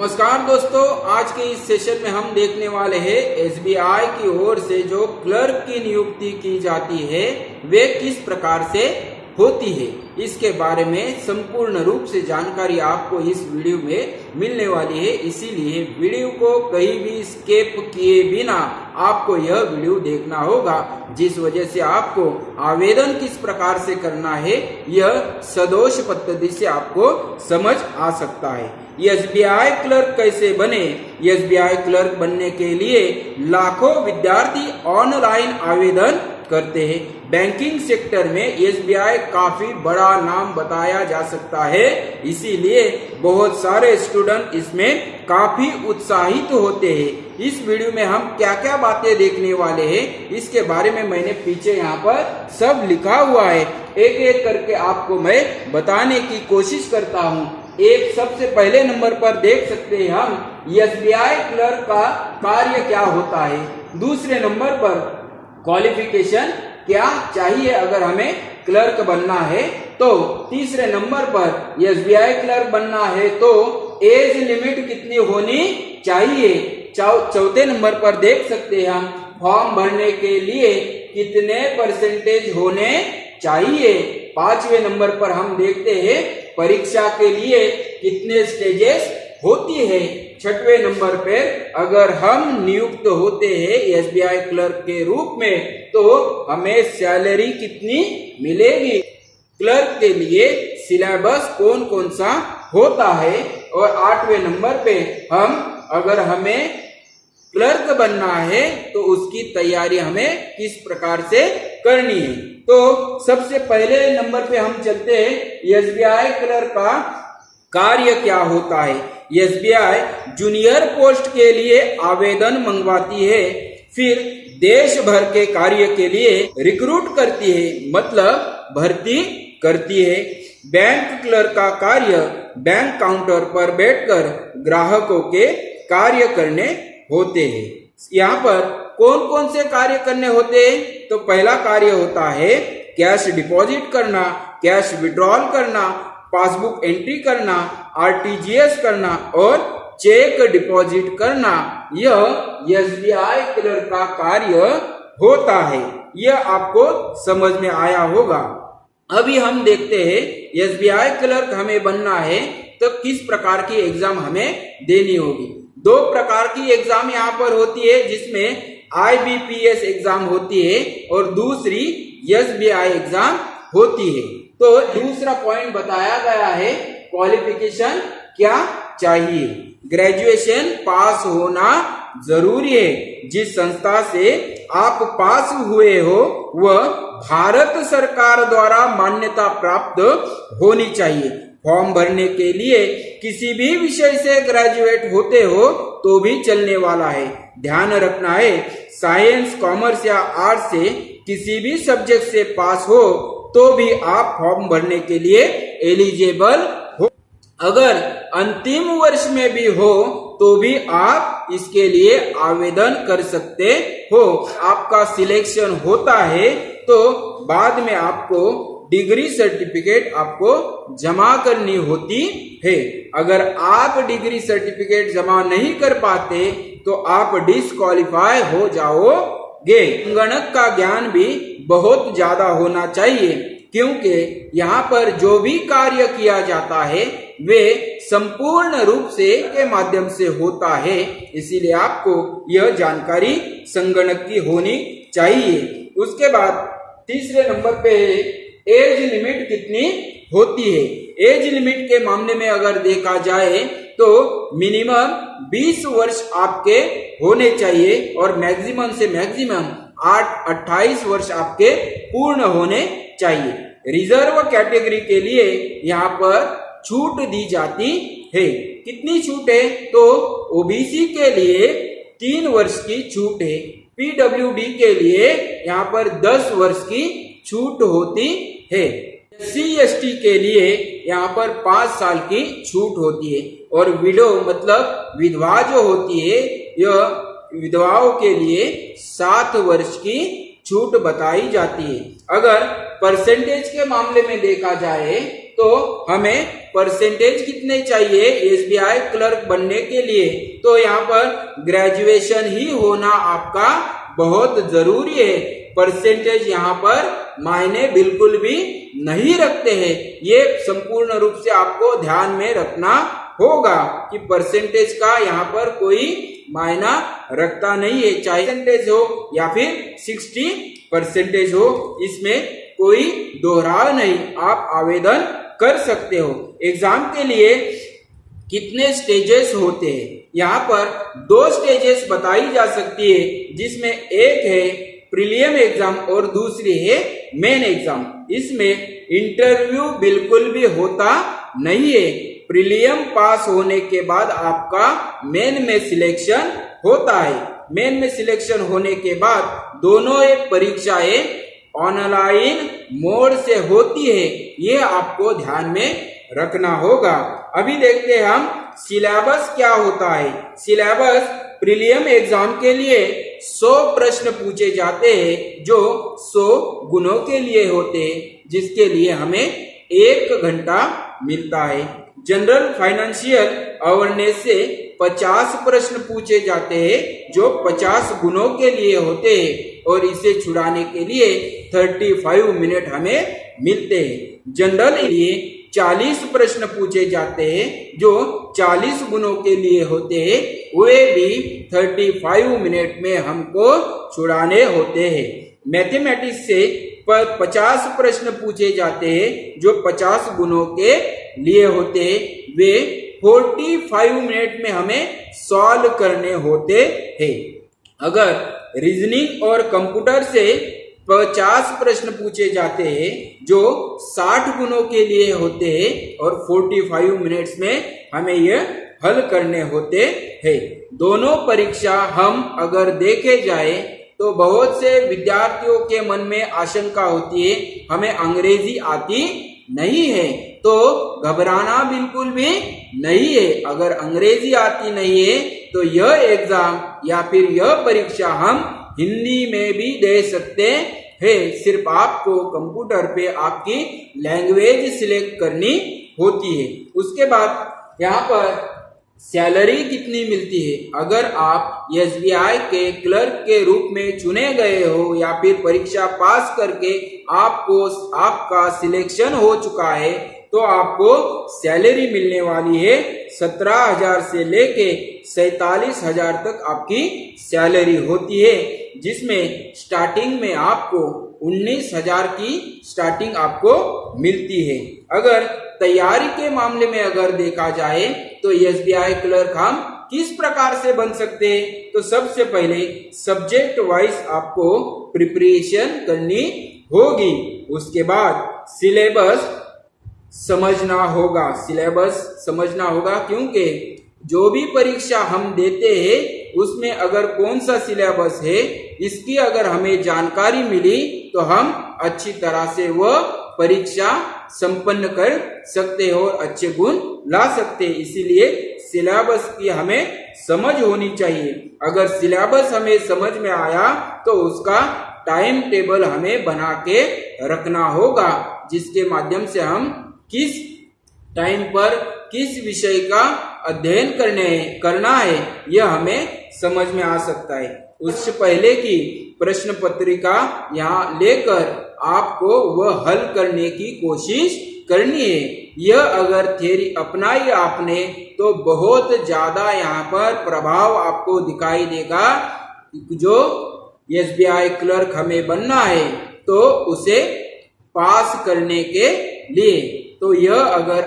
नमस्कार दोस्तों, आज के इस सेशन में हम देखने वाले हैं एसबीआई की ओर से जो क्लर्क की नियुक्ति की जाती है वे किस प्रकार से होती है। इसके बारे में संपूर्ण रूप से जानकारी आपको इस वीडियो में मिलने वाली है, इसीलिए वीडियो को कहीं भी स्किप किए बिना आपको यह वीडियो देखना होगा, जिस वजह से आपको आवेदन किस प्रकार से करना है यह सदोष पद्धति से आपको समझ आ सकता है। एसबीआई क्लर्क कैसे बने? एसबीआई क्लर्क बनने के लिए लाखों विद्यार्थी ऑनलाइन आवेदन करते हैं। बैंकिंग सेक्टर में एसबीआई काफी बड़ा नाम बताया जा सकता है, इसीलिए बहुत सारे स्टूडेंट इसमें काफी उत्साहित होते हैं। इस वीडियो में हम क्या क्या बातें देखने वाले हैं इसके बारे में मैंने पीछे यहाँ पर सब लिखा हुआ है, एक एक करके आपको मैं बताने की कोशिश करता हूँ। एक सबसे पहले नंबर पर देख सकते हैं हम एसबीआई क्लर्क का कार्य क्या होता है। दूसरे नंबर पर क्वालिफिकेशन क्या चाहिए अगर हमें क्लर्क बनना है। तो तीसरे नंबर पर एसबीआई क्लर्क बनना है तो एज लिमिट कितनी होनी चाहिए। चौथे नंबर पर देख सकते हैं हम फॉर्म भरने के लिए कितने परसेंटेज होने चाहिए। पांचवें नंबर पर हम देखते हैं परीक्षा के लिए कितने स्टेजेस होती है। छठवें नंबर पर अगर हम नियुक्त होते हैं एसबीआई क्लर्क के रूप में तो हमें सैलरी कितनी मिलेगी। क्लर्क के लिए सिलेबस कौन कौन सा होता है। और आठवें नंबर पे हम अगर हमें क्लर्क बनना है तो उसकी तैयारी हमें किस प्रकार से करनी है। तो सबसे पहले नंबर पे हम चलते हैं एसबीआई क्लर्क का कार्य क्या होता है। एसबीआई जूनियर पोस्ट के लिए आवेदन मंगवाती है, फिर देश भर के कार्य के लिए रिक्रूट करती है, मतलब भर्ती करती है। बैंक क्लर्क का कार्य बैंक काउंटर पर बैठकर ग्राहकों के कार्य करने होते हैं। यहाँ पर कौन कौन से कार्य करने होते हैं? तो पहला कार्य होता है कैश डिपॉजिट करना, कैश विड्रॉल करना, पासबुक एंट्री करना, आरटीजीएस करना और चेक डिपॉजिट करना। यह एसबीआई क्लर्क का कार्य होता है। यह आपको समझ में आया होगा। अभी हम देखते हैं एसबीआई क्लर्क हमें बनना है तो किस प्रकार की एग्जाम हमें देनी होगी। दो प्रकार की एग्जाम यहाँ पर होती है, जिसमें आईबीपीएस एग्जाम होती है और दूसरी एसबीआई एग्जाम होती है। तो दूसरा पॉइंट बताया गया है क्वालिफिकेशन क्या चाहिए। ग्रेजुएशन पास होना जरूरी है। जिस संस्था से आप पास हुए हो वह भारत सरकार द्वारा मान्यता प्राप्त होनी चाहिए। फॉर्म भरने के लिए किसी भी विषय से ग्रेजुएट होते हो तो भी चलने वाला है। ध्यान रखना है साइंस, कॉमर्स या आर्ट्स से किसी भी सब्जेक्ट से पास हो तो भी आप फॉर्म भरने के लिए एलिजिबल हो। अगर अंतिम वर्ष में भी हो तो भी आप इसके लिए आवेदन कर सकते हो। आपका सिलेक्शन होता है तो बाद में आपको डिग्री सर्टिफिकेट आपको जमा करनी होती है। अगर आप डिग्री सर्टिफिकेट जमा नहीं कर पाते तो आप डिस्क्वालीफाई हो जाओगे। गणक का ज्ञान भी बहुत ज्यादा होना चाहिए, क्योंकि यहाँ पर जो भी कार्य किया जाता है वे संपूर्ण रूप से के माध्यम से होता है, इसीलिए आपको यह जानकारी संगणक की होनी चाहिए। उसके बाद तीसरे नंबर पे एज लिमिट कितनी होती है। एज लिमिट के मामले में अगर देखा जाए तो मिनिमम 20 वर्ष आपके होने चाहिए और मैक्सिमम से मैक्सिमम 28 वर्ष आपके पूर्ण होने चाहिए। रिजर्व कैटेगरी के लिए यहाँ पर छूट दी जाती है। कितनी छूट है? तो ओबीसी के लिए 3 वर्ष की छूट है। पीडब्ल्यूडी के लिए यहाँ पर 10 वर्ष की छूट होती है। SC/ST के लिए यहाँ पर 5 साल की छूट होती है और विडो मतलब विधवा जो होती है यह विधवाओं के लिए 7 वर्ष की छूट बताई जाती है। अगर परसेंटेज के मामले में देखा जाए तो हमें परसेंटेज कितने चाहिए एसबीआई क्लर्क बनने के लिए, तो यहाँ पर ग्रेजुएशन ही होना आपका बहुत जरूरी है। परसेंटेज यहाँ पर मायने बिल्कुल भी नहीं रखते हैं, ये संपूर्ण रूप से आपको ध्यान में रखना होगा कि परसेंटेज का यहाँ पर कोई मायना रखता नहीं है, चाहे परसेंटेज हो या फिर 60% हो, इसमें कोई दोहराव नहीं, आप आवेदन कर सकते हो। एग्जाम के लिए कितने स्टेजेस होते हैं, यहाँ पर 2 स्टेजेस बताई जा सकती है, जिसमें एक है प्रीलिम एग्जाम और दूसरी है मेन एग्जाम। इसमें इंटरव्यू बिल्कुल भी होता नहीं है। प्रीलिम पास होने के बाद आपका मेन में सिलेक्शन होता है। मेन में सिलेक्शन होने के बाद दोनों परीक्षाएं ऑनलाइन मोड से होती है, ये आपको ध्यान में रखना होगा। अभी देखते हैं हम सिलेबस क्या होता है। सिलेबस प्रीलिम एग्जाम के लिए 100 प्रश्न पूछे जाते हैं, जो 100 गुणों के लिए होते हैं, जिसके लिए हमें 1 घंटा मिलता है। जनरल फाइनेंशियल अवेयरनेस से 50 प्रश्न पूछे जाते हैं, जो 50 गुणों के लिए होते हैं, और इसे छुड़ाने के लिए 35 मिनट हमें मिलते हैं। जनरल के लिए 40 प्रश्न पूछे जाते हैं, जो 40 गुणों के लिए होते हैं, वे भी 35 मिनट में हमको छुड़ाने होते हैं। मैथमेटिक्स से 50 प्रश्न पूछे जाते हैं, जो 50 गुणों के लिए होते हैं, वे 45 मिनट में हमें सॉल्व करने होते हैं। अगर रीजनिंग और कंप्यूटर से 50 प्रश्न पूछे जाते हैं, जो 60 गुणों के लिए होते हैं, और 45 मिनट्स में हमें यह हल करने होते हैं। दोनों परीक्षा हम अगर देखे जाए तो बहुत से विद्यार्थियों के मन में आशंका होती है, हमें अंग्रेजी आती नहीं है, तो घबराना बिल्कुल भी नहीं है। अगर अंग्रेजी आती नहीं है तो यह एग्जाम या फिर यह परीक्षा हम हिंदी में भी दे सकते हैं। सिर्फ आपको कंप्यूटर पे आपकी लैंग्वेज सिलेक्ट करनी होती है। उसके बाद यहाँ पर सैलरी कितनी मिलती है। अगर आप एसबीआई के क्लर्क के रूप में चुने गए हो या फिर परीक्षा पास करके आपका सिलेक्शन हो चुका है, तो आपको सैलरी मिलने वाली है 17,000 से लेके 47,000 तक आपकी सैलरी होती है, जिसमें स्टार्टिंग में आपको 19,000 की स्टार्टिंग आपको मिलती है। अगर तैयारी के मामले में अगर देखा जाए तो एसबीआई क्लर्क हम किस प्रकार से बन सकते हैं, तो सबसे पहले सब्जेक्ट वाइज आपको प्रिपरेशन करनी होगी। उसके बाद सिलेबस समझना होगा, क्योंकि जो भी परीक्षा हम देते हैं उसमें अगर कौन सा सिलेबस है, इसकी अगर हमें जानकारी मिली तो हम अच्छी तरह से वह परीक्षा संपन्न कर सकते हो और अच्छे गुण ला सकते हैं। इसीलिए सिलेबस की हमें समझ होनी चाहिए। अगर सिलेबस हमें समझ में आया तो उसका टाइम टेबल हमें बना के रखना होगा, जिसके माध्यम से हम किस टाइम पर किस विषय का अध्ययन करना है यह हमें समझ में आ सकता है। उससे पहले की प्रश्न पत्रिका यहाँ लेकर आपको वह हल करने की कोशिश करनी है। यह अगर थ्योरी अपनाई आपने तो बहुत ज्यादा यहाँ पर प्रभाव आपको दिखाई देगा। जो एसबीआई क्लर्क हमें बनना है तो उसे पास करने के लिए, तो यह अगर